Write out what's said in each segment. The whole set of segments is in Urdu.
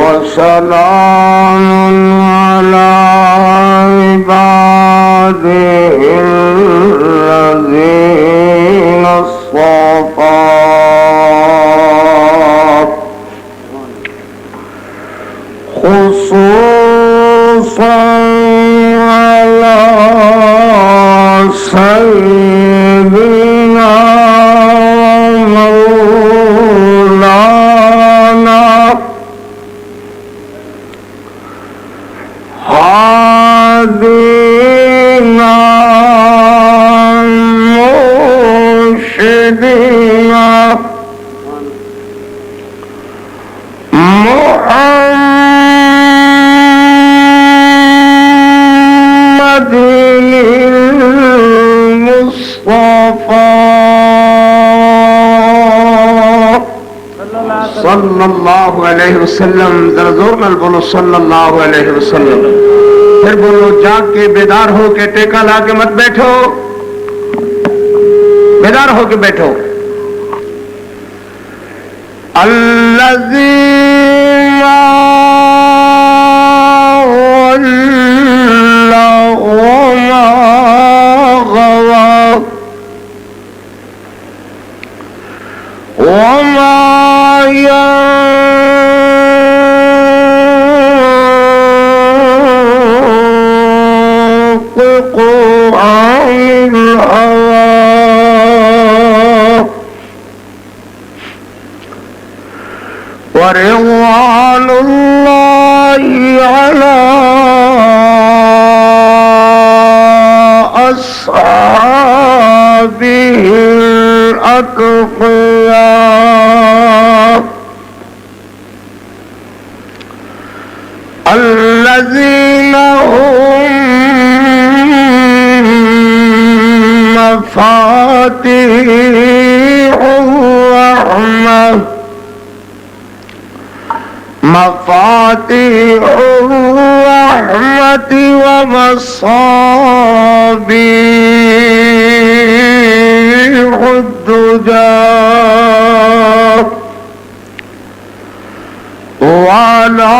وسلام على عباده الذين اصطفى خصوصا على سيدنا ومولانا هادينا مرشدنا محمد المصطفى صلی اللہ علیہ وسلم. ذرا زور نال بولو صلی اللہ علیہ وسلم. پھر بولو جاگ کے بیدار ہو کے ٹیکا لا کے مت بیٹھو, بیدار ہو کے بیٹھو. الذین وما غوا وما ينطق عن الهوى ورضوان الله على أصحابه الأتقياء الذين هم مفاتيح الرحمة مفاتيح الرحمة ومصابيح الدجى وعلى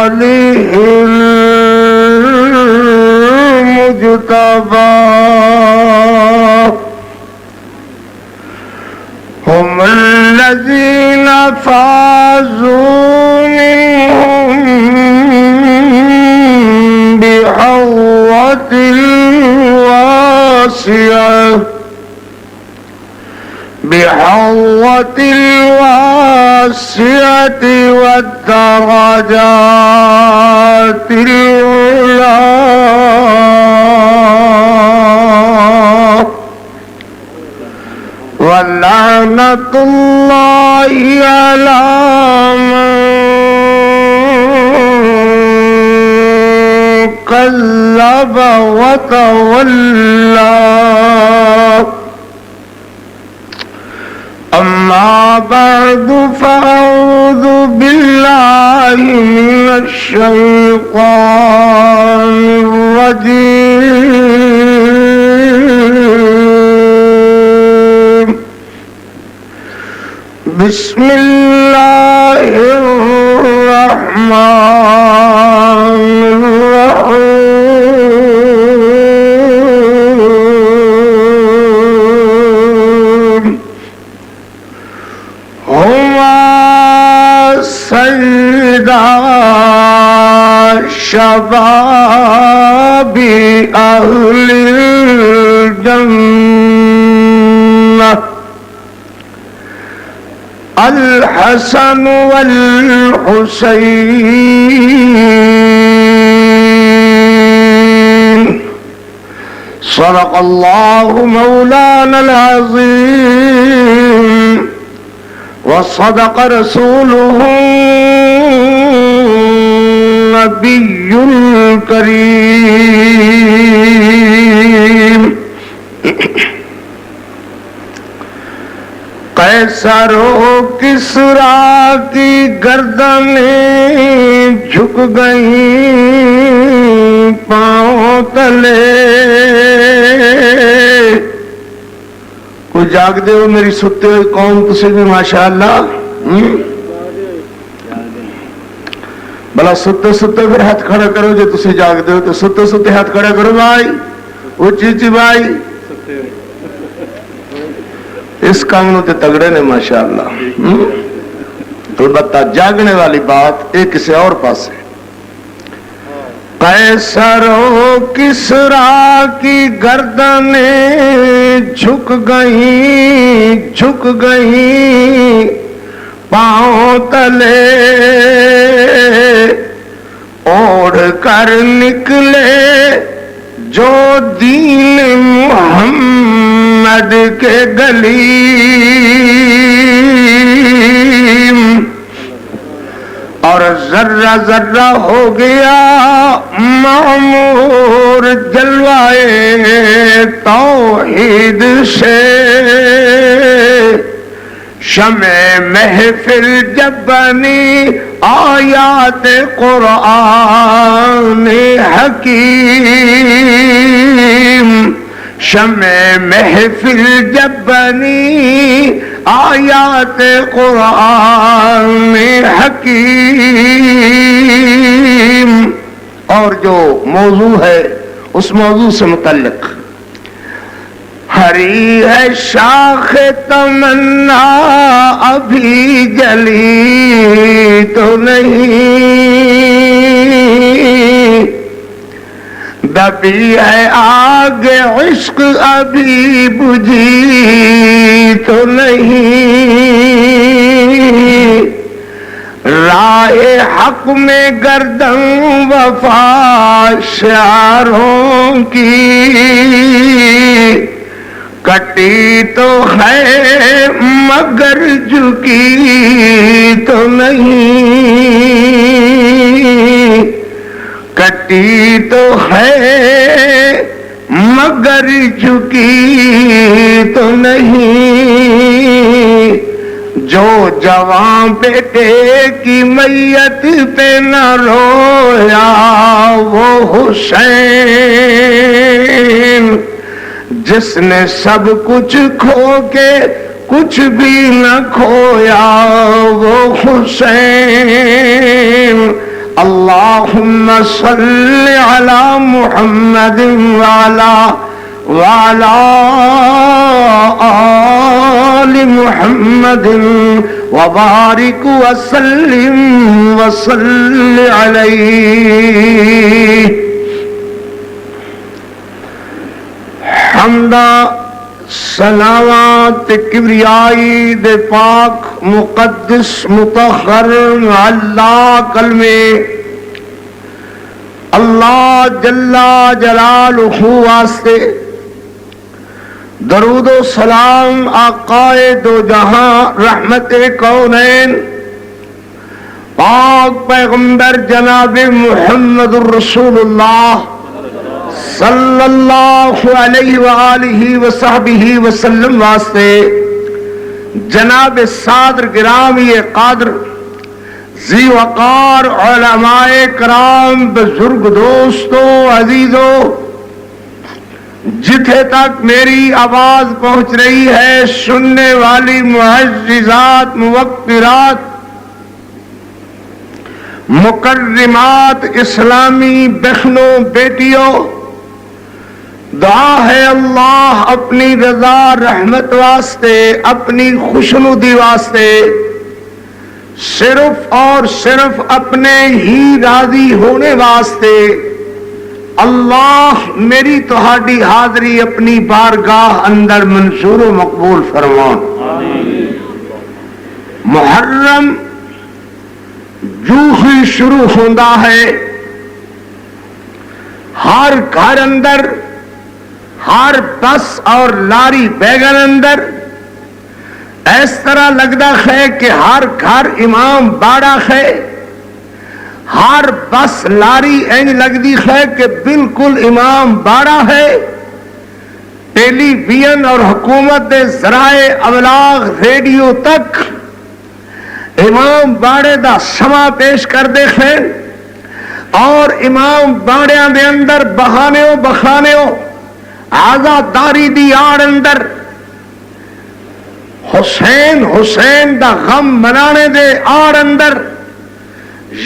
آله المجتبى هم الذين فازوا منهم بحوة الواسعة بحوة الواسعة والدرجات العلى ولعنة الله على من كذب وتولى. أما بعد فأعوذ بالله من الشيطان الرجيم. بسم الله الرحمن الرحيم. هما سيدا شباب أهل الجنة الحسن والحسين. صدق الله مولانا العظيم وصدق رسوله النبي الكريم. قیصر و کسریٰ کی گردنیں جھک گئیں پاؤں تلے، جاگ دے ہو میری ستے ہوئے قوم تسی بھی ماشاءاللہ بلا ستے ستے پھر ہاتھ کھڑا کرو جے تسی جاگ دے ہو تو ستے ستے ہاتھ کھڑا کرو بھائی اچھی چی بھائی اس کام تے تگڑے نے ماشاءاللہ تو بتا جاگنے والی بات ایک کسی اور پاس ہے قیصر و کسریٰ کی گردنیں جھک گئیں پاؤں تلے اوڑھ کر نکلے جو دین محمد کے گلیم اور ذرہ ذرہ ہو گیا معمور جلوائے توحید سے شمع محفل جب بنی آیات قرآن حکیم شمع محفل جب بنی آیات قرآن حکیم اور جو موضوع ہے اس موضوع سے متعلق ہری ہے شاخ تمنا ابھی جلی تو نہیں دبی ہے آگ عشق ابھی بجھی تو نہیں راہ حق میں گردن وفا شعروں کی کٹی تو ہے مگر جھکی تو نہیں کٹی تو ہے مگر جھکی تو نہیں جو جوان بیٹے کی میت پہ نہ رویا وہ حسین جس نے سب کچھ کھو کے کچھ بھی نہ کھویا وہ حسین اللہم صلی علی محمد وعلی آل محمد وبارک وسلم وصلی علیہ حمدہ صلوات کبریائی دے پاک مقدس مطہر اللہ کلمے اللہ جل جلالہ واسطے درود و سلام آقائے دو جہاں رحمت کونین پاک پیغمبر جناب محمد الرسول اللہ صلی اللہ علیہ وآلہ وصحبہ وسلم واسطے جناب صادر گرامی قادر ذی وقار علماء کرام بزرگ دوستوں عزیزوں جتھے تک میری آواز پہنچ رہی ہے سننے والی معززات موقرات مکرمات اسلامی بہنوں بیٹیوں دعا ہے اللہ اپنی رضا رحمت واسطے اپنی خوشنودی واسطے صرف اور صرف اپنے ہی راضی ہونے واسطے اللہ میری تہاڈی حاضری اپنی بارگاہ اندر منظور و مقبول فرمان محرم جو ہی شروع ہوتا ہے ہر گھر اندر ہر بس اور لاری بیگن اندر اس طرح لگتا ہے کہ ہر گھر امام باڑا ہے ہر بس لاری انج لگتی ہے کہ بالکل امام باڑا ہے ٹیلی ویژن اور حکومت دے ذرائع ابلاغ ریڈیو تک امام باڑے دا سما پیش کر دے ہیں اور امام باڑیاں دے اندر بہانیوں بخانیوں آزاداری دی آڑ اندر حسین حسین دا غم منانے دے آڑ اندر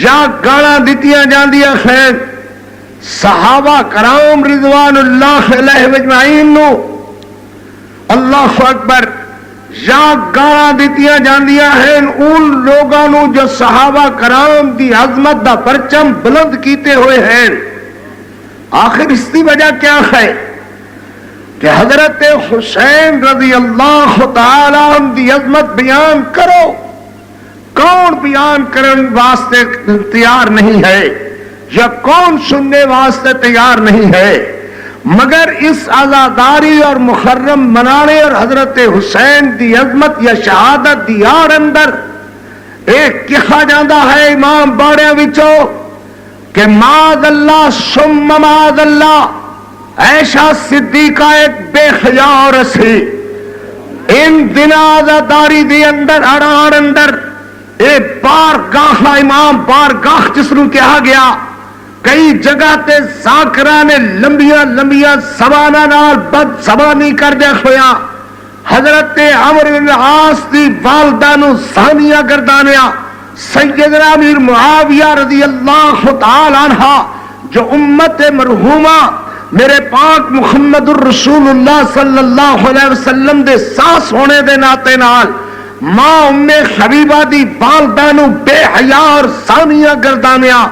یا گالاں دتیاں جاندیاں خیر صحابہ کرام رضوان اللہ علیہ اجمعین نو اللہ اکبر، یا گالاں دتیاں جاندیاں ہیں ان لوگاں نو جو صحابہ کرام دی عظمت دا پرچم بلند کیتے ہوئے ہیں۔ آخر اس کی وجہ کیا ہے کہ حضرت حسین رضی اللہ تعالی عنہ دی عظمت بیان کرو، کون بیان کرنے واسطے تیار نہیں ہے یا کون سننے واسطے تیار نہیں ہے، مگر اس عزاداری اور محرم منانے اور حضرت حسین دی عظمت یا شہادت دی آڑ اندر ایک کہا جاندہ ہے امام باڑے وچوں کہ معاذ اللہ ثم معاذ اللہ عائشہ صدیقہ ایک بے حیا عورت سی، ان دن عزاداری دی اندر اڑاڑ اندر اے بارگاہ امام بارگاہ جس نوں کہا گیا، کئی جگہ تے ذاکرہ نے لمبیاں لمبیاں زباناں نال بد زبانی کر دے ہویا حضرت عمرو بن العاص دی والدہ نو زانیہ گردانیا، سیدنا امیر معاویہ رضی اللہ تعالی عنہ جو امت مرحومہ میرے پاک محمد الرسول اللہ صلی اللہ علیہ وسلم دے ساس ہونے دے ناطے نال ماں ام حبیبہ دی والدہ نو بے حیا اور زانیہ گردانیا،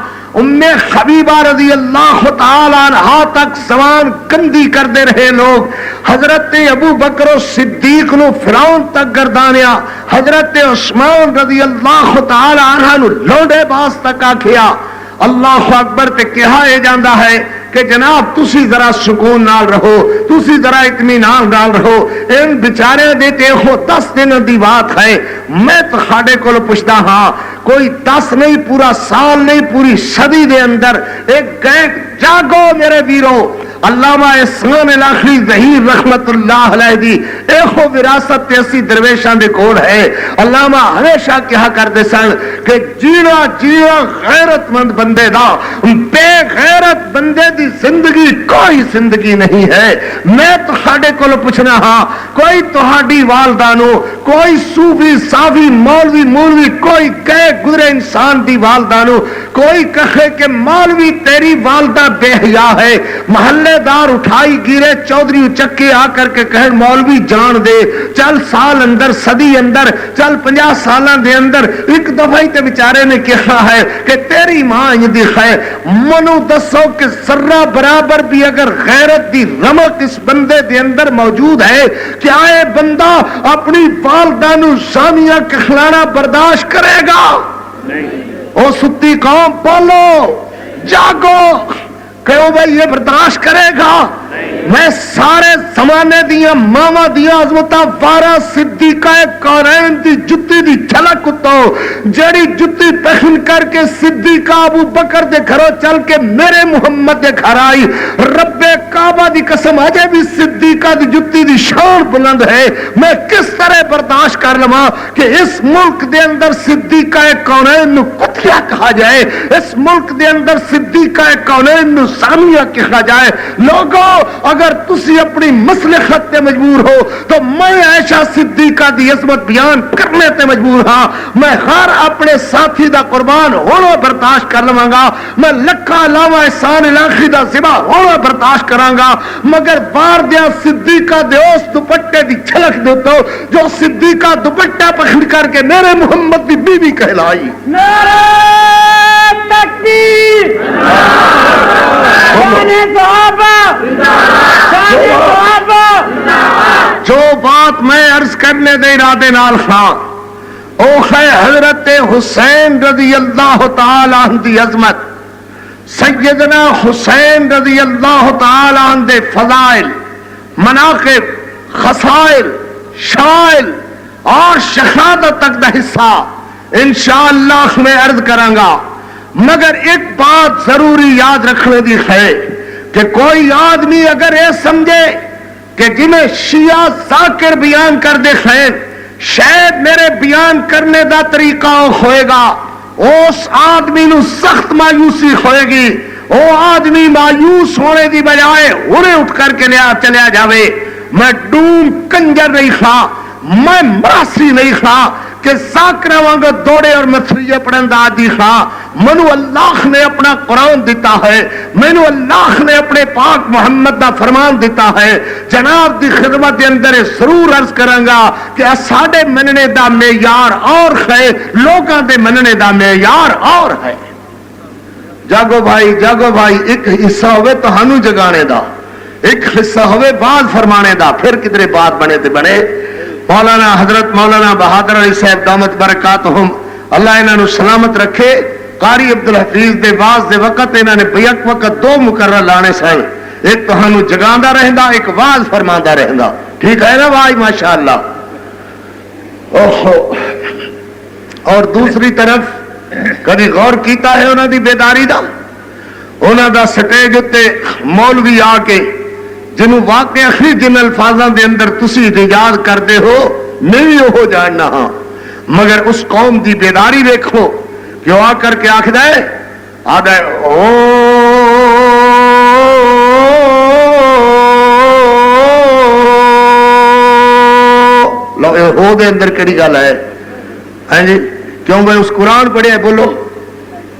ام حبیبہ رضی اللہ تعالی عنہ تک زبان گندی کر دے رہے لوگ، حضرت ابو بکر صدیق نو فرعون تک گردانیا، حضرت عثمان رضی اللہ تعالی عنہ نو لوڈے باز تک آکھیا۔ اللہ اکبر تے کہا یہ جاندہ ہے کہ جناب تسی ذرا سکون نال رہو، تسی ذرا اطمینان نال رہو، ان بیچارے دیتے ہو 10 دن دی بات ہے، میں تو خاڑے کو پوچھتا ہاں کوئی 10 نہیں پورا سال نہیں پوری صدی دے اندر ایک گئے جاگو میرے ویرو۔ علامہ احسان الہی ظہیر رحمت اللہ علیہ دی ایہو وراثت تے اسی درویشاں دے کول ہے۔ علامہ ہمیشہ کہا کرتے سن کہ جینا جینا غیرت مند بندے دا، بے غیرت بندے دی زندگی کوئی زندگی نہیں ہے۔ میں تہاڈے کول پوچھنا ہاں کوئی تہاڈی والدہ نو کوئی صوفی صافی مولوی مولوی کوئی گئے گزرے انسان دی والدہ نو کوئی کہے کہ مولوی تیری والدہ بے حیا ہے، محلے دار اٹھائی گیرے چودھری چکے آ کر کے کہے مولوی جان دے، چل سال اندر صدی اندر چل 50 سالاں دے اندر ایک دفعہ تے بیچارے نے کہا ہے کہ تیری ماں دی خیر منو دسو کہ ذرہ برابر بھی اگر غیرت دی رمق اس بندے دے اندر موجود ہے کیا اے بندہ اپنی والدہ نو زانیہ کہلانا برداشت کرے گا؟ او ستی قوم بولو جاگو کہ وہ بھائی یہ برداشت کرے گا؟ میں سارے زمانے دیا ماما دیا عظمتاں وارا صدیقہ کونین دی جتی دی جھلک کتو جڑی جتی پہن کر کے صدیقہ ابو بکر دے گھروں چل کے میرے محمد دے گھر آئی، رب کعبہ دی قسم اجے بھی صدیقہ دی جتی دی شان بلند ہے، میں کس طرح برداشت کر لواں کہ اس ملک دے اندر صدیقہ کونین نو کتیا کہا جائے، اس ملک دے اندر صدیقہ کونین نو سامیہ کہا جائے۔ لوگوں اگر تسی اپنی مصلحت تے مجبور ہو تو میں عائشہ صدیقہ دی عظمت بیان کرنے تے مجبور ہاں، میں ہر اپنے ساتھی دا قربان ہونا برداشت کر لواں گا، میں لکھا علامہ احسان الہی دا ذبح ہونا برداشت کراں گا، مگر بار دیا صدیقہ دے اس دوپٹے دی جھلک دیتو جو صدیقہ دوپٹہ پکڑ کر کے میرے محمد دی بی بی کہلائی۔ نعرہ تکبیر، جو بات میں عرض کرنے دے ارادے نال خواہ او ہے حضرت حسین رضی اللہ تعالی عنہ دی عظمت، سیدنا حسین رضی اللہ تعالی عنہ دے فضائل مناقب خصائل شمائل اور شہادت تک دا حصہ انشاءاللہ میں عرض کروں گا، مگر ایک بات ضروری یاد رکھنے دی ہے کہ کوئی آدمی اگر یہ سمجھے کہ جنہیں شیعہ ذاکر بیان کر دے خیر شاید میرے بیان کرنے دا طریقہ ہوئے گا، اس آدمی نو سخت مایوسی ہوئے گی، وہ آدمی مایوس ہونے دی بجائے انہیں اٹھ کر کے لیا چلیا جاوے۔ میں ڈوم کنجر نہیں خواہ میں مراسی نہیں خواہ کہ ساکرہ وانگ دوڑے اور مسریے پڑھن دا آدی خواہ منو اللہ نے اپنا قرآن دیتا ہے منو اللہ نے اپنے پاک محمد دا فرمان دیتا ہے جناب دی خدمت دے اندر ضرور عرض کرانگا کہ ساڑے مننے دا معیار اور ہے لوگاں دے مننے دا معیار اور ہے جاگو بھائی ایک حصہ ہوئے تو ہنو جگانے دا ایک حصہ ہوئے بعد فرمانے دا پھر کتنے بات بنے تے بنے مولانا حضرت مولانا بہادر علی صاحب دامت برکاتہم اللہ انہاں نو سلامت رکھے قاری عبدالحفیظ دے واز دے وقت انہاں نے بیک وقت دو مقرر لانے سن ایک تو ہنو جگاندہ رہندا ایک واز فرماندہ رہندا ٹھیک ہے نا بھائی ماشاءاللہ اور دوسری طرف کبھی غور کیتا ہے انہاں دی بیداری دا انہاں دا سٹیج اتے مولوی آ کے جنہوں واقع اخری جن الفاظاں دے اندر تسی یاد کردے ہو میں بھی ہو جاننا ہاں مگر اس قوم دی بیداری دیکھو کہ وہ آ کر کے آخ دے آدھے ہو دے اندر کڑی گل ہے ہاں جی کیوں بھائی اس قرآن پڑھے بولو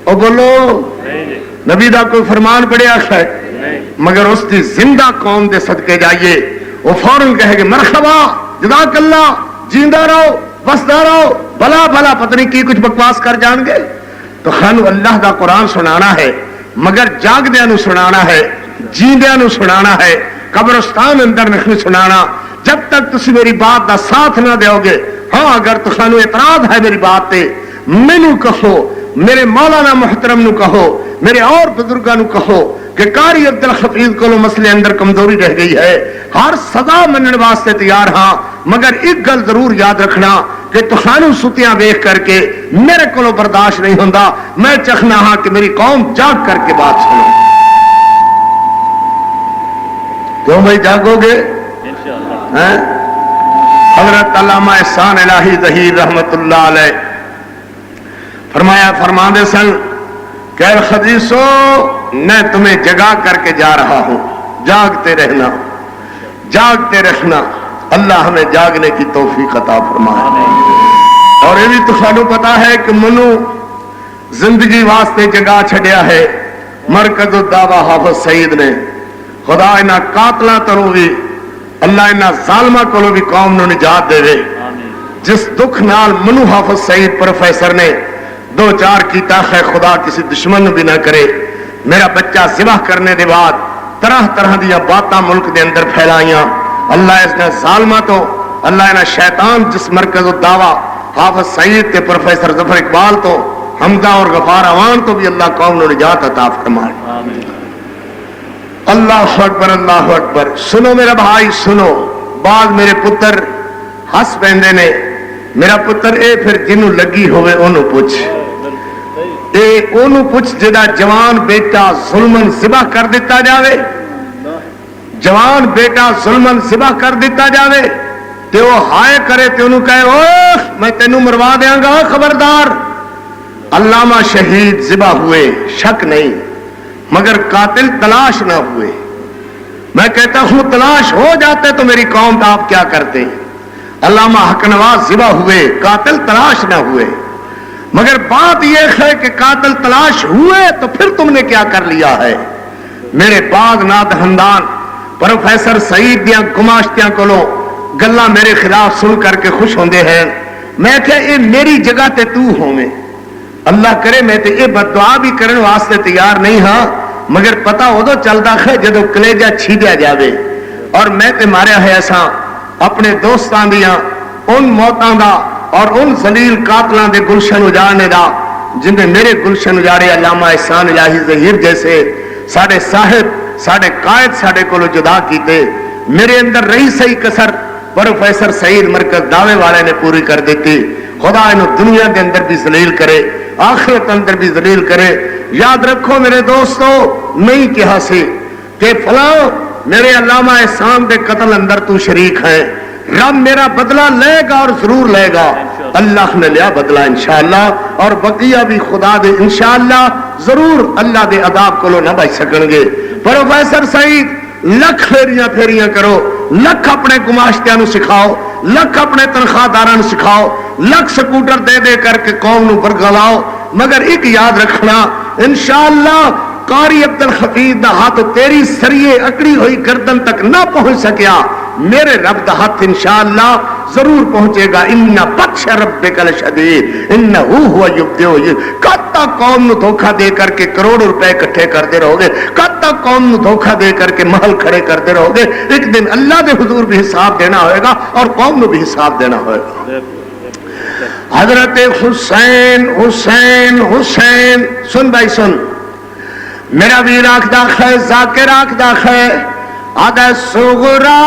او بولو نبی دا کوئی فرمان پڑھیا ہے مگر اس کی زندہ قوم دے صدقے جائیے وہ فوراً کہے کہ مرحبا جزاک اللہ جیندہ رہو بسدہ رہو بھلا بھلا پتہ نہیں کی کچھ بکواس کر جان گے تو خانو اللہ دا قرآن سنانا ہے مگر جاگ دیاں نو سنانا ہے جیندیاں نو سنانا ہے قبرستان اندر نہیں سنانا جب تک تسی میری بات دا ساتھ نہ دیو گے ہاں اگر تو خانو اعتراض ہے میری بات تے مینو کہو میرے مولانا محترم نو کہو میرے اور بزرگاں نو کہو کہ قاری عبدالحفیظ کو مسئلے اندر کمزوری رہ گئی ہے ہر سزا منن واسطے تیار ہاں مگر ایک گل ضرور یاد رکھنا کہ تخانو ستیاں دیکھ کر کے میرے کو برداشت نہیں ہوندا میں چکھنا ہاں کہ میری قوم جاگ کر کے بات سنو کیوں بھائی جاگو گے حضرت علامہ احسان الہی ظہیر رحمت اللہ علیہ فرمایا فرماندے سن کہ خدیثو میں تمہیں جگا کر کے جا رہا ہوں جاگتے رہنا جاگتے رہنا اللہ ہمیں جاگنے کی توفیق عطا فرمائے اور یہ بھی تو سانو پتا ہے کہ منو زندگی واسطے جگا چھڑیا ہے مرکز الدعوہ حافظ سعید نے خدا انہاں قاتلاں تروں بھی اللہ انہاں ظالماں کولوں بھی قوم نو نجات دے جس دکھ نال منو حافظ سعید پروفیسر نے دو چار کیتا ہے خدا کسی دشمن بھی نہ کرے میرا بچہ ذبح کرنے دے بعد طرح طرح دیا باتاں ملک دے اندر پھیلائیاں اللہ اس نے ظالمہ تو اللہ نے شیطان جس مرکز الدعوہ حافظ سعید کے پروفیسر ظفر اقبال تو حمزہ اور غفار عوان تو بھی اللہ قوم نے نجات عطا فرمائے اللہ اکبر سنو میرا بھائی سنو بعد میرے پتر ہس پیندے نے میرا پتر اے پھر جنوں لگی ہوئے انہوں پوچھ اے انہوں پوچھ جدا جوان بیٹا ظلمن ذبح کر دیتا جاوے جوان بیٹا ظلمن ذبح کر دیتا جاوے تے وہ ہائے کرے تے انہوں کہے اوہ میں تینوں مروا دیاں گا خبردار علامہ شہید ذبح ہوئے شک نہیں مگر قاتل تلاش نہ ہوئے میں کہتا ہوں تلاش ہو جاتے تو میری قوم کا آپ کیا کرتے علامہ حق نواز ذبح ہوئے قاتل تلاش نہ ہوئے مگر بات یہ ہے کہ قاتل تلاش ہوئے تو پھر تم نے کیا کر لیا ہے میرے باغ ناد ہندان پروفیسر سعید دیاں گماشتیاں کولو گلا میرے خلاف سن کر کے خوش ہوندے ہیں میں کہ اے میری جگہ تے تو ہوویں اللہ کرے میں تے اے بددعا بھی کرن واسطے تیار نہیں ہاں مگر پتہ ادو چلدا ہے جدو کلیجہ چھیدیا جاوے اور میں تے ماریا ہے ایسا اپنے دوستان دیاں ان موتاں دا اور ان ذلیل قاتلاں دے گلشن اجاڑنے دا جن نے میرے گلشن اجاڑے علامہ احسان الہی ظہیر جیسے ساڑے صاحب ساڑے قائد ساڑے کو جدا کیتے میرے اندر رہی صحیح کسر پروفیسر سعید مرکز دعوے والے نے پوری کر دیتی خدا انہوں دنیا دے اندر بھی ذلیل کرے آخرت اندر بھی ذلیل کرے یاد رکھو میرے دوستو نہیں کہا سی کہ فلاں میرے علامہ احسان دے قتل اندر تو شریک ہے رب میرا بدلہ لے گا اور ضرور لے گا اللہ نے لیا بدلہ انشاءاللہ اور بقیہ بھی خدا دے انشاءاللہ ضرور اللہ دے عذاب کو لو نہ بچ سکن گے پروفیسر سعید لکھ پھیریاں کرو لکھ اپنے گماشتیاں نو سکھاؤ، لکھ اپنے تنخواہداراں نو سکھاؤ، لکھ سکوٹر دے دے کر کے قوم نو برگلاؤ، مگر ایک یاد رکھنا، انشاءاللہ قاری عبد الحفیظ دا ہاتھ تیری سریے اکڑی ہوئی گردن تک نہ پہنچ سکیا، میرے رب دا ہاتھ انشاءاللہ ضرور پہنچے گا۔ ان بطش ربک لشدید انہ هو یبدئ، کب تک قوم نو دھوکہ دے کر کے کروڑ روپے اکٹھے کرتے رہو گے، کب تک قوم نو دھوکہ دے کر کے محل کھڑے کرتے رہو گے؟ ایک دن اللہ دے حضور بھی حساب دینا ہوئے گا اور قوم نو بھی حساب دینا ہوئے گا۔ حضرت حسین حسین حسین، سن بھائی سن، میرا ویر آکھدا ہے، ذاکر آکھدا ہے، آدھا سغرا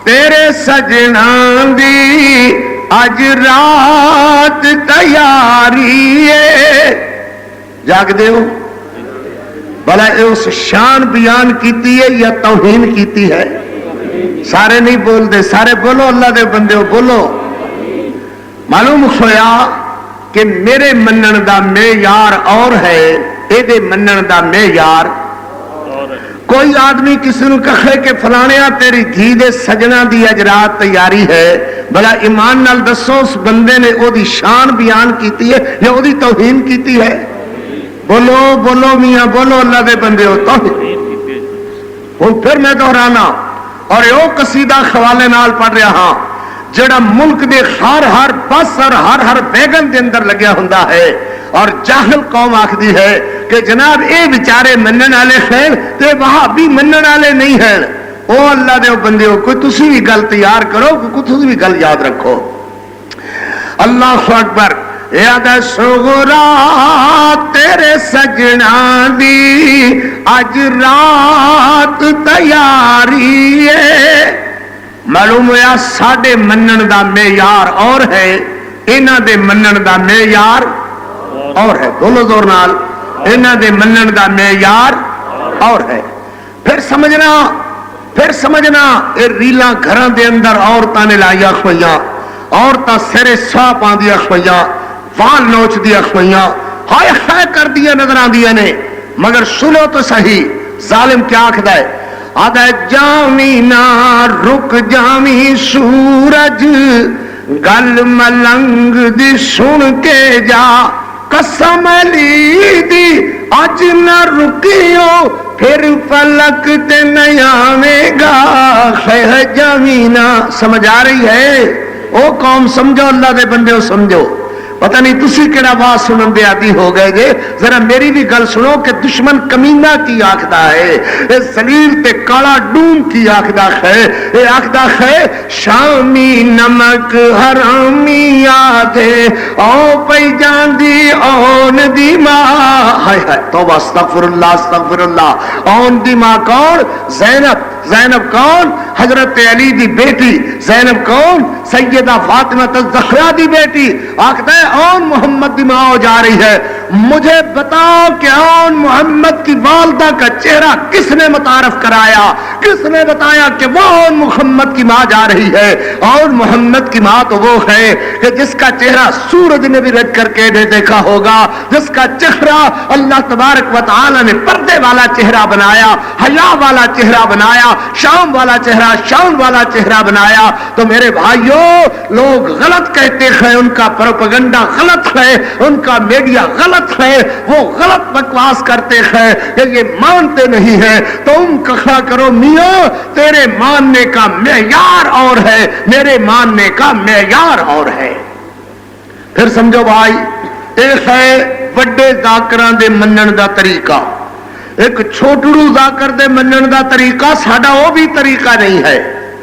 تیرے سجنان دی اج رات تیاری ہے، جاگ دے ہو بھلا اس شان بیان کیتی ہے یا توہین کیتی ہے؟ سارے نہیں بول دے، سارے بولو، اللہ دے بندے ہو بولو۔ معلوم ہویا کہ میرے منن دا معیار اور ہے، اے دے منن دا معیار۔ کوئی آدمی کسی نو کہے کہ فلانیا تیری دھی دے سجنا دی اج رات تیاری ہے، بھلا ایمان نال دسو اس بندے نے او دی شان بیان کیتی ہے یا او دی توہین کیتی ہے؟ بولو بولو میاں بولو، اللہ دے بندے ہو توہین۔ ہن پھر میں دہرانا اور او قصیدہ حوالے نال پڑھ رہا ہاں جڑا ملک دے ہر بس اور ہر بیگن دے اندر لگیا ہوندا ہے، اور جاہل قوم آکھدی ہے کہ جناب اے بیچارے منن والے ہیں تے وہابی منن والے نہیں ہیں۔ او اللہ دے بندیو، کوئی تسی بھی گل تیار کرو، کوئی تسی بھی گل یاد رکھو۔ اللہ اکبر۔ یاد سغرا تیرے سجنا دی اج رات تیاری ہے، معلوم ہوا ساڈے منن دا معیار اور ہے، انہاں دے منن دا معیار اور ہے۔ بولو زور نال، انہاں دے منن دا معیار اور ہے۔ پھر سمجھنا اے ریلاں گھراں دے اندر عورتاں نے لائیا کھوئیاں، عورتاں سرے ساہ پاندیاں کھوئیاں، وال نوچ دیا کھوئیاں، ہائے ہائے کر دیا نظر آندیاں نے، مگر سنو تو صحیح ظالم کیا آکھدا ہے؟ آدھا جامی نہ رک جامی سورج گل ملنگ دی سن کے جا، قسم لی دی اج نہ رکیو پھر فلک تے نہیں آوے گا، خیر جامینا۔ سمجھ آ رہی ہے؟ او قوم سمجھو، اللہ دے بندے ہو سمجھو، پتہ نہیں تسی کیڑا آواز سنن دے عادی ہو گئے جے، ذرا میری بھی گل سنو کہ دشمن کمینہ کی آکھدا ہے، اے ذلیل تے کالا ڈوم کی آکھدا ہے، اے آکھدا ہے شامی نمک حرامی آدھے او پئی جاندی اون دی ماں، ہائے ہائے توبہ استغفر اللہ استغفر اللہ۔ اون دی ماں کون؟ زینب۔ زینب کون؟ حضرت علی دی بیٹی۔ زینب کون؟ سیدہ فاطمہ الزہرا دی بیٹی۔ آکھتا ہے اون محمد دی ماں ہو جا رہی ہے، مجھے بتاؤ کہ اون محمد کی والدہ کا چہرہ کس نے متعارف کرایا؟ کس نے بتایا کہ وہ اون محمد کی ماں جا رہی ہے؟ اون محمد کی ماں تو وہ ہے کہ جس کا چہرہ سورج نے بھی رد کر کے دیکھا ہوگا، جس کا چہرہ اللہ تبارک و تعالی نے پردے والا چہرہ بنایا، حیا والا چہرہ بنایا، شام والا چہرہ، شان والا چہرہ بنایا۔ تو میرے بھائیوں، لوگ غلط کہتے ہیں، ان کا پروپیگنڈا غلط ہے، ان کا میڈیا غلط ہے، وہ غلط بکواس کرتے ہیں کہ یہ مانتے نہیں ہیں۔ تم کہا کرو میاں تیرے ماننے کا معیار اور ہے، میرے ماننے کا معیار اور ہے۔ پھر سمجھو بھائی، ایک ہے بڑے ذاکراں دے منن دا طریقہ، ایک چھوٹڑو ذاکر دے منن دا طریقہ، ساڈا وہ بھی طریقہ نہیں ہے۔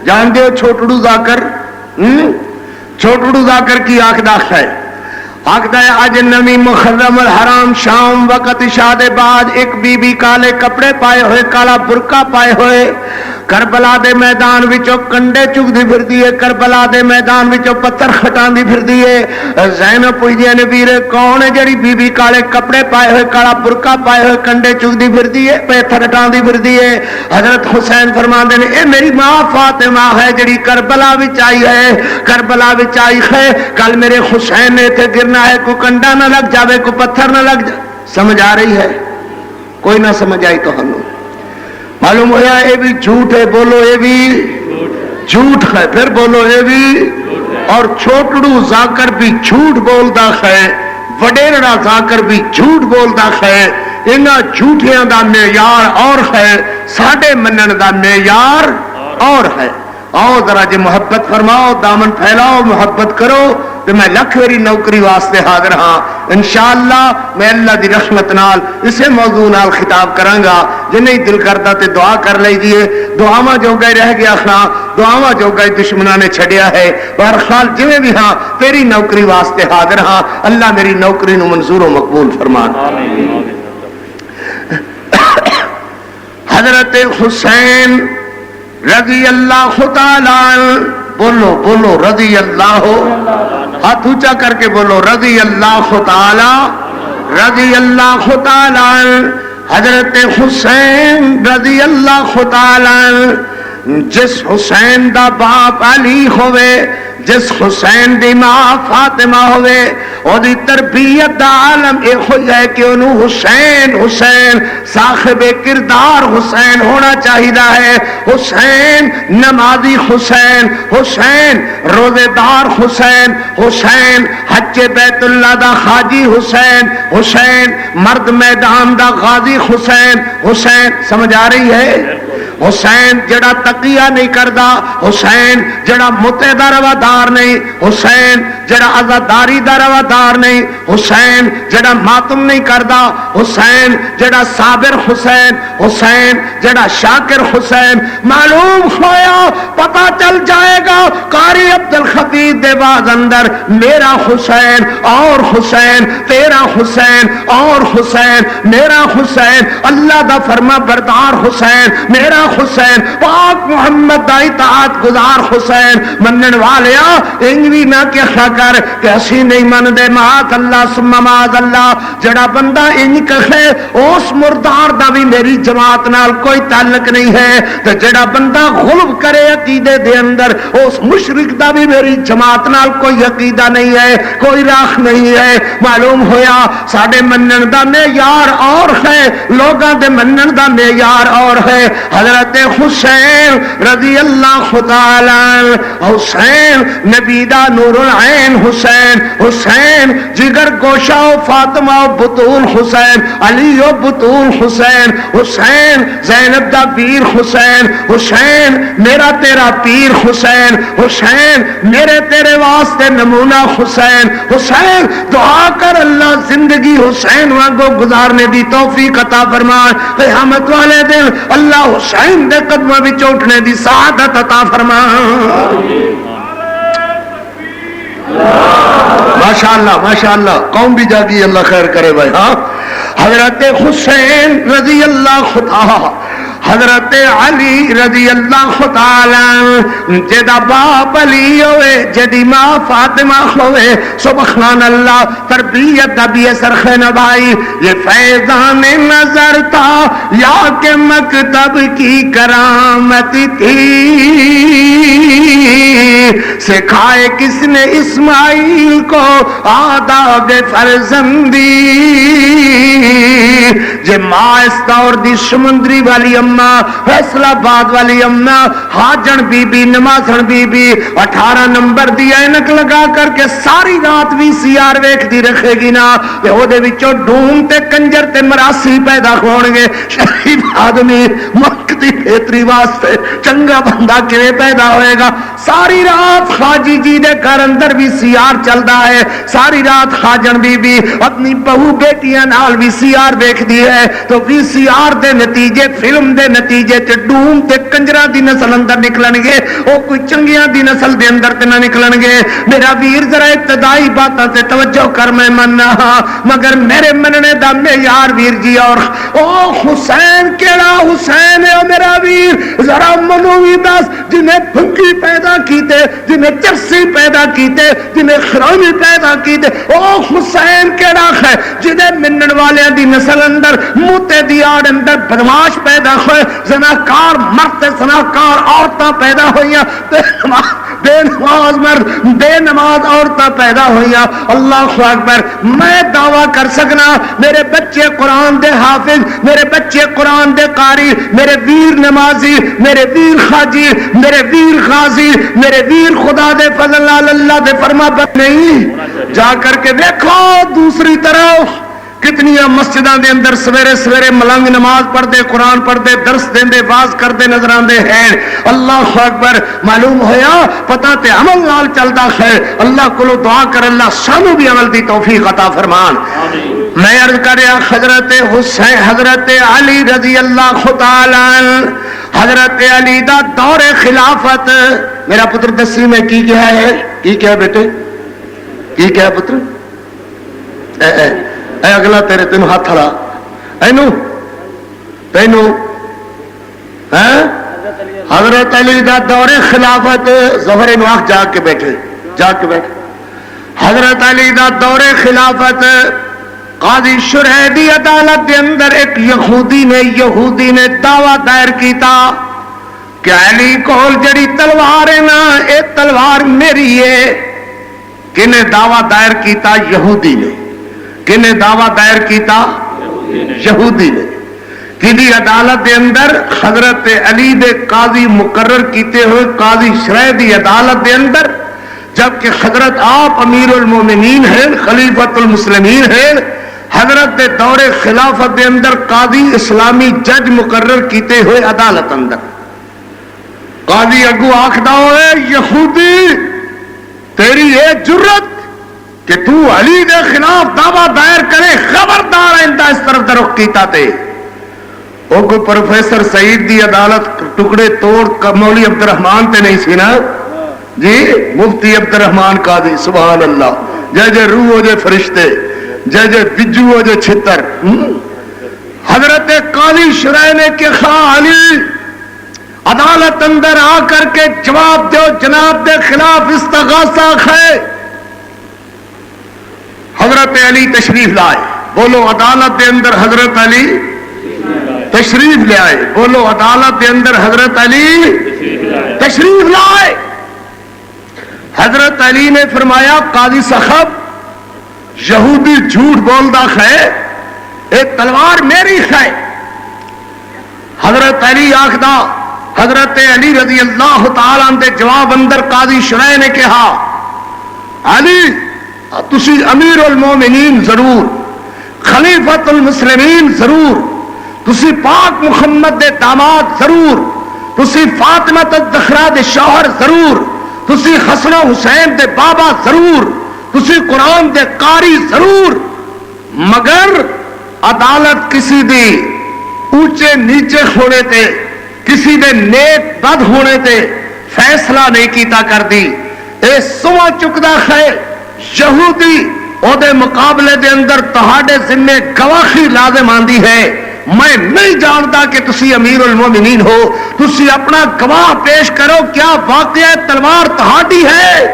جان دے چھوٹڑو ذاکر، چھوٹڑو ذاکر کی آکھدا ہے، آکھدا ہے اج نوی محرم الحرام شام وقت عشاء دے بعد ایک بی بی کالے کپڑے پائے ہوئے، کالا برقع پائے ہوئے، کربلا دے میدان وچوں کنڈے چکدی پھردی ہے، کربلا دے میدان وچوں پتھر کھٹاندی پھردی ہے۔ زینب پوچھدی نے ویرے کون ہے جڑی بی بی کالے کپڑے پائے ہوئے، کالا برقع پائے ہوئے، کنڈے چکدی پھردی ہے، پتھر ہٹاندی پھردی ہے؟ حضرت حسین فرماندے نے اے میری ماں فاطمہ ہے جڑی کربلا وچ آئی ہے، کربلا وچ آئی ہے، کل میرے حسین نے تے گرنا ہے، کوئی کنڈا نہ لگ جاوے، کوئی پتھر نہ لگ جائے۔ سمجھ آ رہی ہے؟ کوئی نہ سمجھ آئی تو ہم معلوم ہوا یہ بھی جھوٹ ہے، بولو یہ بھی جھوٹ ہے، پھر بولو یہ بھی، اور چھوٹڑو ذاکر بھی جھوٹ بولدا ہے، وڈیرڑا ذاکر بھی جھوٹ بولدا ہے، انہاں جھوٹیاں دا معیار اور ہے، ساڈے منن دا معیار اور ہے۔ آؤ ذرا جی محبت فرماؤ، دامن پھیلاؤ، محبت کرو، تو میں لکھ میری نوکری واسطے حاضر ہاں۔ انشاءاللہ میں اللہ دی رحمت نال اسے موضوع نال خطاب کرانگا، جنہیں دل کردا تے دعا کر لیجئے، دعاواں جو گئے رہ گیا خاں، دعاواں جو گئے دشمناں نے چھڑیا ہے، بہرحال جویں بھی ہاں تیری نوکری واسطے حاضر ہاں، اللہ میری نوکری نو منظور و مقبول فرمان۔ حضرت حسین رضی اللہ تعالی، بولو بولو رضی اللہ، ہاتھ اونچا کر کے بولو رضی اللہ تعالی، رضی اللہ تعالی، حضرت حسین رضی اللہ تعالی، جس حسین دا باپ علی ہوئے، جس حسین دی ماں فاطمہ ہوئے، اور دی تربیت دا عالم اے ہوئی ہے کہ انہوں حسین حسین صاحب کردار حسین ہونا چاہیدہ ہے۔ حسین نمازی حسین، حسین روزے دار حسین، حسین حج بیت اللہ دا خاجی حسین، حسین مرد میدان دا غازی حسین، حسین سمجھ آ رہی ہے؟ حسین جڑا تقیہ نہیں کردا، حسین جڑا متے دا روادار نہیں، حسین جڑا عزاداری دا روادار نہیں، حسین جڑا ماتم نہیں کردا، حسین جڑا صابر حسین، حسین جڑا شاکر حسین۔ معلوم ہویا پتہ چل جائے گا قاری عبدالخفیف دے باز اندر میرا حسین اور حسین، تیرا حسین اور حسین، میرا حسین اللہ دا فرما بردار حسین، میرا حسین پاک محمد دا اطاعت گزار حسین۔ منن والیا انج بھی نہ کہا کر کہ اسی نہیں من دے، معاذ اللہ ثم معاذ اللہ، جڑا بندہ انج کہے اس مردار دا بھی میری جماعت نال کوئی تعلق نہیں ہے، تو جڑا بندہ غلب کرے عقیدے دے اندر اس مشرک دا بھی میری جماعت نال کوئی عقیدہ نہیں ہے، کوئی راہ نہیں ہے۔ معلوم ہویا ساڈے منن دا معیار اور ہے، لوگاں دے منن دا معیار اور ہے۔ حضرت حسین رضی اللہ تعالی، حسین نبی دا نور العین حسین، حسین جگر گوشہ و فاطمہ و بطول حسین، علی و بطول حسین، حسین زینب دا پیر حسین، حسین میرا تیرا پیر حسین، حسین میرے تیرے واسطے نمونہ حسین۔ حسین دعا کر اللہ زندگی حسین وانگو گزارنے دی توفیق عطا فرمان، قیامت والے دن اللہ حسین دے قدمہ بھی چوٹنے دی سعادت عطا فرمان۔ ماشاءاللہ ماشاءاللہ، قوم بھی جاگی، اللہ خیر کرے بھائی۔ ہاں حضرت حسین رضی اللہ تعالی، حضرت علی رضی اللہ تعالی، جدا باپ علی ہوئے، جدی ماں فاطمہ ہوئے، سبحان اللہ، تربیت نبی سرخ نبائی، یہ فیضان نظر تھا یا کہ مکتب کی کرامت تھی، سکھائے کس نے اسماعیل کو آداب فرزندی، جے ماں اس دور دی سمندری والی اماں، فیصلہ آباد والی اماں، حاجن بی بی، نمازن بی بی 18 نمبر دی اینک لگا کر کے ساری رات بھی CR ویکھ دی رکھے گی نا، تے او دے وچوں ڈھوم تے کنجر تے مراسی پیدا ہون گے۔ شریف آدمی ملک دی بہتری واسطے چنگا بندہ کیویں پیدا ہوئے گا؟ ساری رات خاجی جی دے گھر اندر بھی CR چلدا ہے، ساری رات خاجن بی بی اپنی بہو بیٹیاں نال بھی CR ویکھ دی ہے، تو VCR دے نتیجے، فلم دے نتیجے تے ڈوم تے کنجراں دی نسل اندر نکلن گے، او کوئی چنگیاں دی نسل دے اندر تے نہ نکلن گے۔ میرا ویر ذرا ابتدائی باتاں تے توجہ کر، میں مننا ہاں مگر میرے مننے دا معیار ویر جی اور او حسین کیڑا حسین ہے؟ او میرا ویر ذرا منو بھی دس، جنہیں بھنگی پیدا کیتے، جنہیں چرسی پیدا کیتے جنہیں خرونی پیدا کیتے او حسین کیڑا ہے جنہیں منن والے دی نسل اندر موتے دی آڑ اندر بدماش پیدا ہوئے زناکار مرد زناکار عورتاں پیدا ہوئیاں بے نماز مرد بے نماز عورتاں پیدا ہوئیاں. اللہ اکبر. میں دعویٰ کر سکنا میرے بچے قرآن دے حافظ میرے بچے قرآن دے قاری میرے ویر نمازی میرے ویر خاجی میرے ویر غازی میرے ویر خدا دے فضل اللہ دے فرما بر نہیں. جا کر کے دیکھو دوسری طرف کتنی مسجداں دے اندر سویرے سویرے ملنگ نماز پڑھ دے قرآن پڑھ دے درس دیندے واز کر دے نظر آندے ہیں. اللہ اکبر. معلوم ہویا پتہ تے عمل نال چلدا ہے. اللہ کو دعا کر اللہ سانو بھی عمل دی توفیق عطا فرمان. میں عرض کریا حضرت حسین حضرت علی رضی اللہ تعالی عنہ حضرت علی دا دور خلافت. میرا پتر دسی میں کی کیا ہے کی کیا بیٹے کی کیا پتر اے اگلا تیرے تینوں ہاتھ ہلا اینو تینوں حضرت علی دا دور خلافت ظفر نواخ جا کے بیٹھے حضرت علی دا دور خلافت قاضی شرح دی عدالت دے اندر ایک یہودی نے دعویٰ دائر کیتا کہ علی کول جڑی تلوار ہے نا اے تلوار میری ہے. کنے دعویٰ دائر کیتا یہودی نے کنے دعویٰ دائر کیتا یہودی نے. کدی عدالت دے اندر حضرت علی دے قاضی مقرر کیتے ہوئے قاضی شرح دی عدالت دے اندر جبکہ حضرت آپ امیر المومنین ہیں خلیفۃ المسلمین ہیں حضرت دے دور خلافت دے اندر قاضی اسلامی جج مقرر کیتے ہوئے عدالت اندر قاضی اگو آکھدا ہوئے یہودی تیری یہ جرت کہ تو علی دے خلاف دعویٰ دائر کرے خبردار آئندہ اس طرف رخ کیتا تے. او کو پروفیسر سعید دی عدالت ٹکڑے توڑ مولوی عبد الرحمان تے نہیں سی نا جی مفتی عبد الرحمان قاضی سبحان اللہ جے جے روح ہو جے فرشتے جے جے بجو ہو جے چھتر. حضرت قاضی شرح نے کہ خواہ علی عدالت اندر آ کر کے جواب دو جناب دے خلاف استغاثہ ہے. حضرت علی تشریف لائے بولو عدالت دے اندر حضرت علی تشریف لے آئے بولو عدالت دے اندر حضرت علی تشریف لائے. حضرت علی نے فرمایا قاضی صاحب یہودی جھوٹ بولدا ہے اے تلوار میری ہے. حضرت علی آخدا حضرت علی رضی اللہ تعالیٰ عنہ دے جواب اندر قاضی شرح نے کہا علی تسی امیر المومنین ضرور خلیفۃ المسلمین ضرور تسی پاک محمد دے داماد ضرور تسی فاطمہ الزہرا دے شوہر ضرور تسی حسن و حسین دے بابا ضرور تسی قرآن دے قاری ضرور مگر عدالت کسی دی اونچے نیچے ہونے تے کسی دے نیک بد ہونے تے فیصلہ نہیں کیتا کر دی. اے سوا چکدا ہے یہودی او دے مقابلے دے اندر تہاڈے ذمے گواہی لازم آندی ہے. میں نہیں جانتا کہ تسی امیر المومنین ہو تسی اپنا گواہ پیش کرو کیا واقعہ تلوار تہاڈی ہے.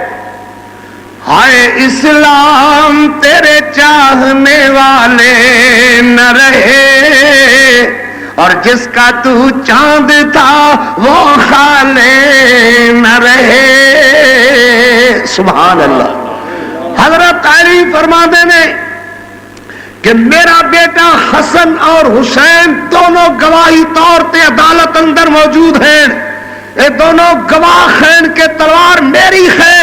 ہائے اسلام تیرے چاہنے والے نہ رہے اور جس کا تو چاند تھا وہ خالے نہ رہے. سبحان اللہ. حضرت علی فرماتے ہیں کہ میرا بیٹا حسن اور حسین دونوں گواہی طور تے عدالت اندر موجود ہیں. یہ دونوں گواہ ہیں کہ تلوار میری ہے.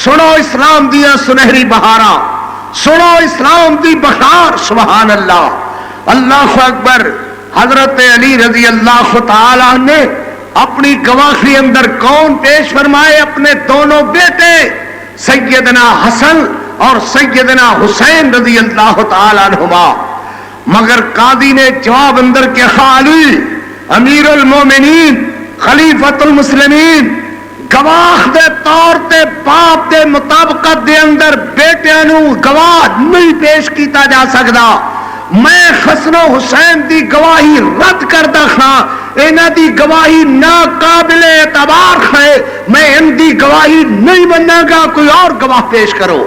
سنو اسلام دیا سنہری بہاراں سنو اسلام دی بہار. سبحان اللہ. اللہ اکبر. حضرت علی رضی اللہ تعالی نے اپنی گواہی اندر کون پیش فرمائے اپنے دونوں بیٹے سیدنا حسن اور سیدنا حسین رضی اللہ تعالی عنہما. مگر قاضی نے جواب اندر کے علی امیر المومنین خلیفۃ المسلمین گواہ دے طور تے باپ دے مطابقت دے اندر بیٹیاں نو گواہ نہیں پیش کیتا جا سکتا. میں حسن و حسین دی گواہی رد کردا ہاں انہاں دی گواہی ناقابل اعتبار ہے، میں ان دی گواہی نہیں بننا گا، کوئی اور گواہ پیش کرو۔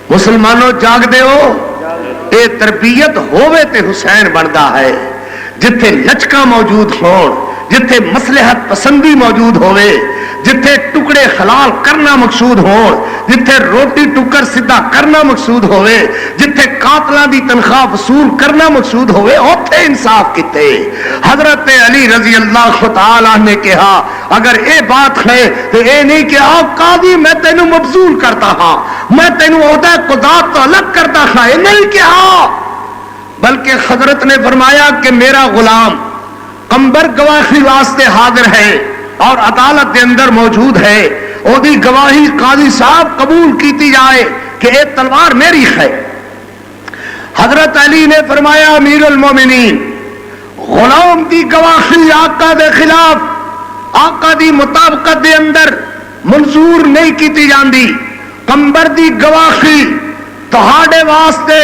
مسلمانوں جاگ دے ہو، اے تربیت ہووے تے حسین بندا ہے، جتھے لچکاں موجود ہون، جتھے مصلحت پسندی موجود ہوئے، جتھے ٹکڑے حلال کرنا مقصود ہون، جتھے روٹی ٹکر سیدھا کرنا مقصود ہوئے، جتھے قاتلاں دی تنخواہ وصول کرنا مقصود ہوئے، اوتھے انصاف کیتے۔ حضرت علی رضی اللہ تعالیٰ نے کہا اگر اے بات ہے تو اے نہیں کہ آؤ قاضی میں تینوں مبذول کرتا ہاں، میں تینوں عہدہ قضات تو الگ کرتا ہاں، اے نہیں کہا، بلکہ حضرت نے فرمایا کہ میرا غلام قمبر گواہی واسطے حاضر ہے اور عدالت کے اندر موجود ہے، اودی گواہی قاضی صاحب قبول کیتی جائے کہ اے تلوار میری ہے۔ حضرت علی نے فرمایا امیر المومنین، غلام دی گواہی آقا دے خلاف، آقا دی مطابقت دے اندر منظور نہیں کیتی جاندی، قمبر دی گواہی تہاڈے واسطے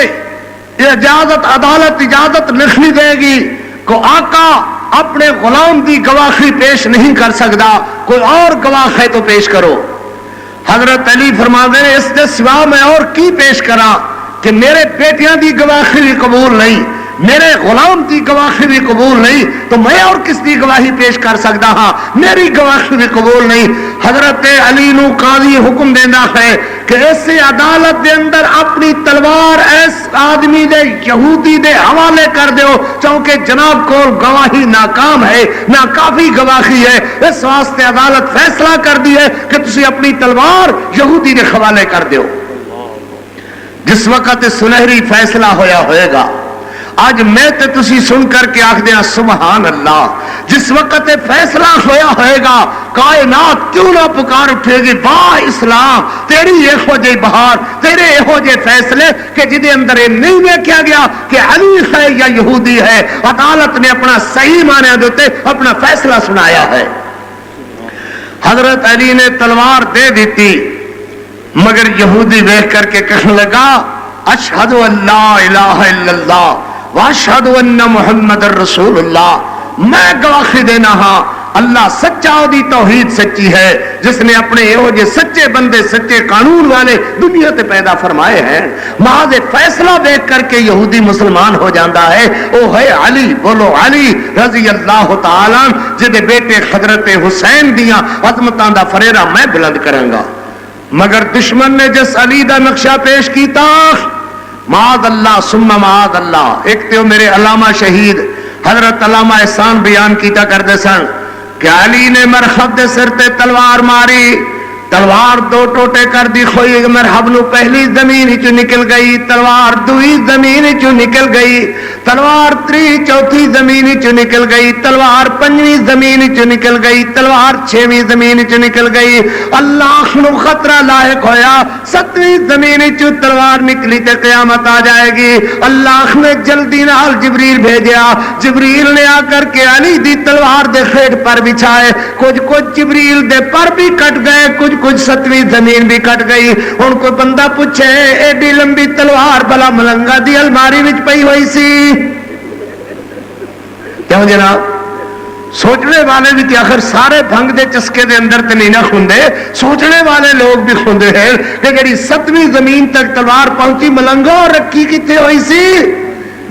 اجازت عدالت اجازت نہیں دے گی کہ آقا اپنے غلام دی گواہی پیش نہیں کر سکتا، کوئی اور گواہ ہے تو پیش کرو۔ حضرت علی فرماتے ہیں اس کے سوا میں اور کی پیش کرا کہ میرے بیٹیاں دی گواہی بھی قبول نہیں، میرے غلام دی گواہی بھی قبول نہیں، تو میں اور کس دی گواہی پیش کر سکتا ہاں، میری گواہی بھی قبول نہیں۔ حضرت علی نو قاضی حکم دینا ہے کہ اس عدالت دے اندر اپنی تلوار اس آدمی دے یہودی دے حوالے کر دیو، چونکہ جناب کو گواہی ناکام ہے، ناکافی گواہی ہے، اس واسطے عدالت فیصلہ کر دی ہے کہ تسی اپنی تلوار یہودی دے حوالے کر دیو۔ جس وقت سنہری فیصلہ ہویا ہوئے گا، آج میں تے تسی سن کر کے آکھ دیا سبحان اللہ، جس وقت فیصلہ ہویا ہوئے گا کائنات کیوں نہ پکار اٹھے گی، واہ اسلام تیری ایہو جے بہار، تیرے ایہو جے فیصلے کہ جدے اندر نہیں دیکھا گیا کہ علی ہے یا یہودی ہے، عدالت نے اپنا صحیح معنی دیتے اپنا فیصلہ سنایا ہے۔ حضرت علی نے تلوار دے دیتی، مگر یہودی دیکھ کر کے کہنے لگا اشہد ان لا الہ الا اللہ واشہد ان محمد الرسول اللہ، میں گواہی دینا ہاں اللہ سچا، دی توحید سچی ہے جس نے اپنے یہو جے سچے بندے سچے قانون والے دنیا تے پیدا فرمائے ہیں۔ محض فیصلہ دیکھ کر کے یہودی مسلمان ہو جاتا ہے، او ہے علی، بولو علی رضی اللہ تعالیٰ جدے بیٹے حضرت حسین دیاں عظمتاں دا فریرہ میں بلند کروں گا۔ مگر دشمن نے جس علی دا نقشہ پیش کیتا، معاذ اللہ ثم معاذ اللہ، ایک تو میرے علامہ شہید حضرت علامہ احسان بیان کیتا کردے سن کہ علی نے مرحب دے سر تے تلوار ماری، تلوار دو ٹوٹے کر دی، خوئی مرحب نو پہلی زمین چو نکل گئی، تلوار دوئی زمین چو نکل گئی، تلوار تری چوتھی زمین چو نکل گئی، تلوار پنجویں زمین چو نکل گئی، تلوار چھویں زمین چو نکل گئی۔ اللہ نو خطرہ لاحق ہویا، ستویں زمین چو تلوار نکلی تے قیامت آ جائے گی۔ اللہ نے جلدی نال جبریل بھیجیا، جبریل نے آ کر کے علی دی تلوار دے خیٹ پر بچھائے، کچھ جبریل دے پر بھی کٹ گئے، کچھ ستویں زمین بھی کٹ گئی۔ ان کو بندہ پوچھے ایڈی لمبی تلوار بلا ملنگا دی الماری وچ پئی ہوئی سی کیوں جناب؟ سوچنے والے بھی کہ آخر سارے بھنگ دے چسکے دے اندر تے نہیں نہ کھندے، سوچنے والے لوگ بھی کھندے ہیں کہ جڑی ستویں زمین تک تلوار پہنچی ملنگا اور رکھی کتے ہوئی سی۔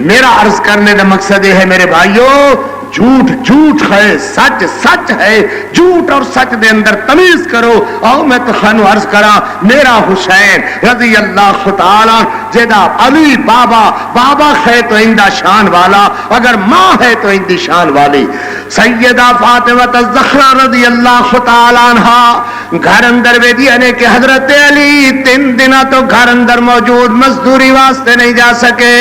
میرا عرض کرنے کا مقصد یہ ہے میرے بھائیوں، جھوٹ جھوٹ ہے، سچ سچ ہے، جھوٹ اور سچ دے اندر تمیز کرو۔ آؤ میں تو خانو عرض کرا، میرا حسین رضی اللہ تعالی جیدہ علی بابا ہے تو اندہ شان والا، اگر ماں ہے تو اندی شان والی سیدہ فاطمہ الزہرا رضی اللہ تعالی عنہا گھر اندر بیٹی نے کہ حضرت علی 3 دن تو گھر اندر موجود، مزدوری واسطے نہیں جا سکے۔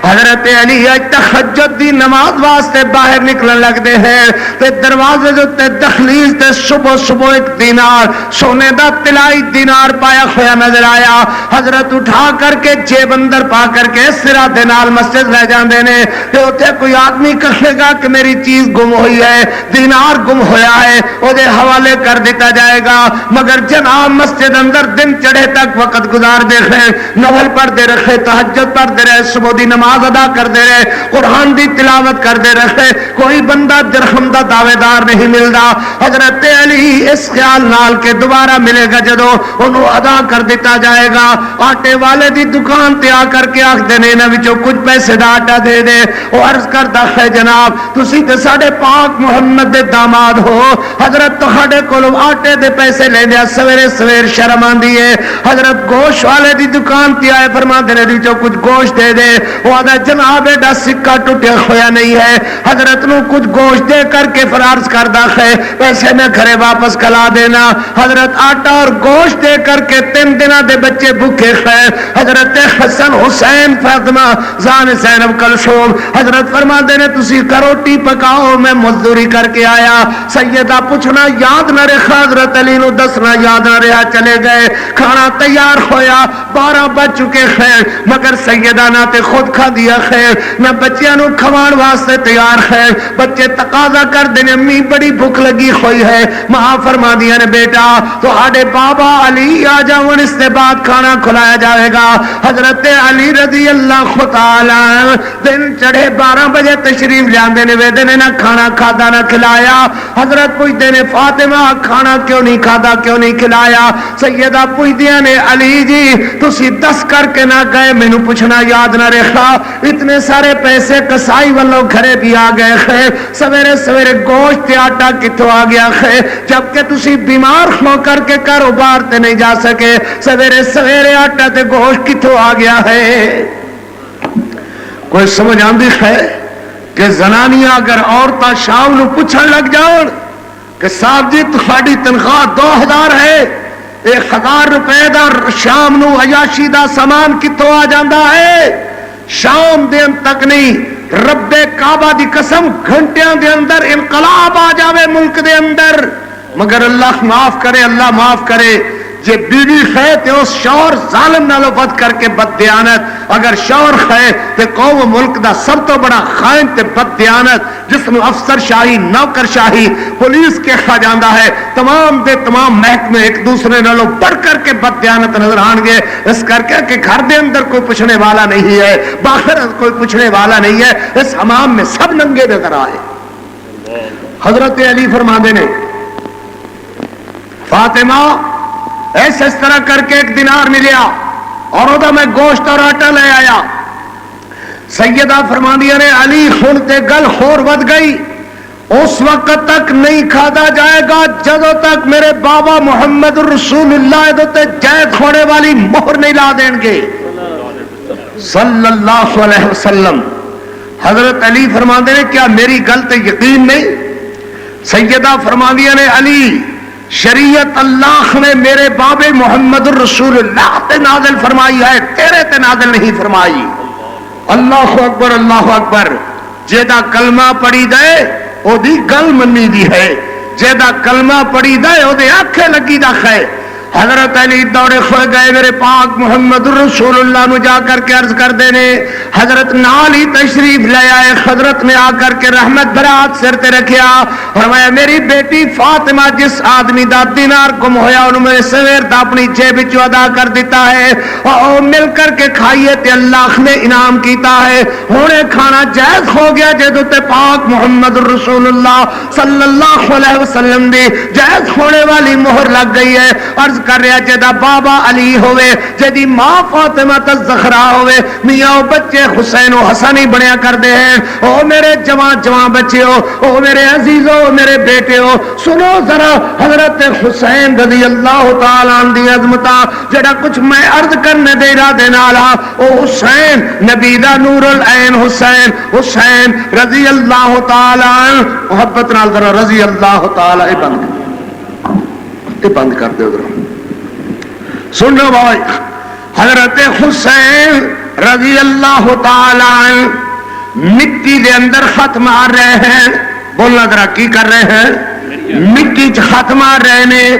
حضرت علی تہجد دی نماز واسطے باہر نکلن لگ دے ہیں تے دروازے جو تے دخلیز تے صبح 1 دینار سونے دا طلائی دینار پایا ہوا نظر آیا۔ حضرت اٹھا کر کے جیب اندر پا کر کے سرا دے نال مسجد لے جاندے نے تے اوتھے کوئی آدمی کہے گا کہ میری چیز گم ہوئی ہے، دینار گم ہویا ہے، او دے حوالے کر دیتا جائے گا، مگر جناب مسجد اندر دن چڑھے تک وقت گزار دے رہے، نفل پڑھتے رہے، تہجد پڑھتے رہے، صبح دی نماز ادا کرتے رہے، قرآن دی تلاوت کرتے رہے، کوئی بندہ درہم دا دعوے دار نہیں ملدا۔ حضرت علی اس خیال نال کے دوبارہ ملے گا جدو انہوں ادا کر دیتا جائے گا، آٹے والے دی دکان تے آ کر کے آکھ دینے انہاں وچوں کچھ پیسے دا آٹا دے دے، وہ عرض کردا ہے جناب تسی تے ساڈے پاک محمد دے داماد ہو، حضرت تہاڈے کولوں آٹے دے پیسے لیندے سویرے سویر شرم آندی ہے۔ حضرت گوشت والے دی دکان تے آئے فرماندے نے وچوں کچھ گوشت دے دے، وہ آدا جناب ایڈا سکہ ٹوٹیا ہویا نہیں ہے، حضرت نو کچھ گوشت دے کر کے فرارض کردا ہے پیسے میں گھرے واپس کلا دینا۔ حضرت آٹا اور گوشت دے کر کے 3 دنوں دے بچے بھوکے ہیں، حضرت حسن حسین فاطمہ زان زینب کلثوم حضرت فرماندے نے تسی روٹی پکاؤ میں مزدوری کر کے آیا۔ سیدہ پوچھنا یاد نہ رکھا، حضرت علی نو دسنا یاد نہ رہا، چلے گئے، کھانا تیار ہویا، 12 بج چکے خیر، مگر سیدہ نہ تے خود کھا دیا خیر نہ بچیاں نو کھوان واسطے تیار خیر۔ بچے تقاضا کر دینے امی بڑی بھوک لگی ہوئی ہے، ماں فرما دیا نے بیٹا تو آڈے بابا علی آ جاؤن، اس کے بعد کھانا کھلایا جائے گا۔ حضرت علی رضی اللہ تعالی دن چڑھے 12 بجے تشریف لیاندے نے ویدے نے نہ کھانا کھادا نہ کھلایا۔ حضرت پوچھتے نے فاطمہ کھانا کیوں نہیں کھادا کیوں نہیں کھلایا؟ سیدہ پوچھدیا نے علی جی تسی 10 کر کے نہ گئے، مینوں پوچھنا یاد نہ رکھا، اتنے سارے پیسے کسائی والوں گھرے بھی آ گئے خیر، سویرے سویرے گوشت تے آٹا کتوں آ گیا خیر، جبکہ تسی بیمار ہو کر کے کاروبار تے نہیں جا سکے، سویرے سویرے آٹا تے گوشت کتوں آ گیا ہے؟ کوئی سمجھ آندی ہے کہ زنانیاں اگر عورتاں شام نو پوچھن لگ جاؤ کہ صاحب جی تہاڈی تنخواہ 2000 ہے، 1000 روپے دا شام نو عیاشی دا سامان کتوں آ جاندہ ہے؟ شام دن تک نہیں، رب کعبہ دی قسم گھنٹیاں دے اندر انقلاب آ جاوے ملک دے اندر، مگر اللہ معاف کرے، اللہ معاف کرے، جے بیوی ہے تے اس شوہر ظالم نالو بد کر کے بد دیانت، اگر شوہر ہے تے قوم ملک دا سب تو بڑا خائن تے بد دیانت، جس میں افسر شاہی نوکر شاہی پولیس کے کھا جاندہ ہے، تمام دے تمام محکمے ایک دوسرے نالو بڑھ کر کے بد دیانت نظر آنگے، اس کر کے کہ گھر دے اندر کوئی پوچھنے والا نہیں ہے، باہر کوئی پوچھنے والا نہیں ہے، اس حمام میں سب ننگے نظر آئے۔ حضرت علی فرماندے نے فاطمہ ایسے اس طرح کر کے 1 دینار ملیا اور ادا میں گوشت اور آٹا لے آیا۔ سیدہ فرماندیا نے علی خون تے گل خور ود گئی، اس وقت تک نہیں کھادا جائے گا جدو تک میرے بابا محمد رسول اللہ تے جائے کھوڑے والی مہر نہیں لا دیں گے صلی اللہ علیہ وسلم۔ حضرت علی فرماندے نے کیا میری گل تے یقین نہیں؟ سیدہ فرماندیا نے علی شریعت اللہ نے میرے باب محمد الرسول اللہ تے نازل فرمائی ہے، تیرے تے نازل نہیں فرمائی۔ اللہ اکبر اللہ اکبر، جیدہ کلمہ پڑھی دے او دی گل منی دی ہے، جیدہ کلمہ پڑھی دے او دے آنکھیں لگی دا ہے۔ حضرت علی دوڑے کھوئے گئے میرے پاک محمد رسول اللہ نو جا کر کے عرض کر دینے، حضرت نال ہی تشریف لے آئے، حضرت نے آ کر کے رحمت برات سر تے رکھیا، فرمایا میری بیٹی فاطمہ جس آدمی دا دینار گم ہویا انہوں میں سویر دا اپنی جیب وچوں ادا کر دیتا ہے، اور مل کر کے کھائیے تے اللہ نے انعام کیتا ہے، ہونے کھانا جائز ہو گیا جدو تے پاک محمد رسول اللہ صلی اللہ علیہ وسلم دی جائز ہونے والی مہر لگ گئی ہے۔ عرض کر رہا جدہ بابا علی ہوئے، جدی ماں فاطمہ الزہرا ہوئے، میاں بچے حسین و حسنی بنیا کر دے ہیں، او میرے جوان جوان بچے ہو، او میرے عزیزو میرے بیٹے ہو، سنو ذرا حضرت حسین رضی اللہ تعالیٰ عنہ دی عظمتہ جڑا کچھ میں عرض کرنے دے ارادے نالا، او حسین نبی دا نور العین حسین، حسین رضی اللہ تعالیٰ عنہ، محبت نال ذرا رضی اللہ تعالیٰ بند کر دے ادھر سنو بھائی، حضرت حسین رضی اللہ تعالی عنہ مٹی دے اندر خط مار رہے ہیں، بولنا ذرا کی کر رہے ہیں؟ مٹی چ خط مار رہے ہیں،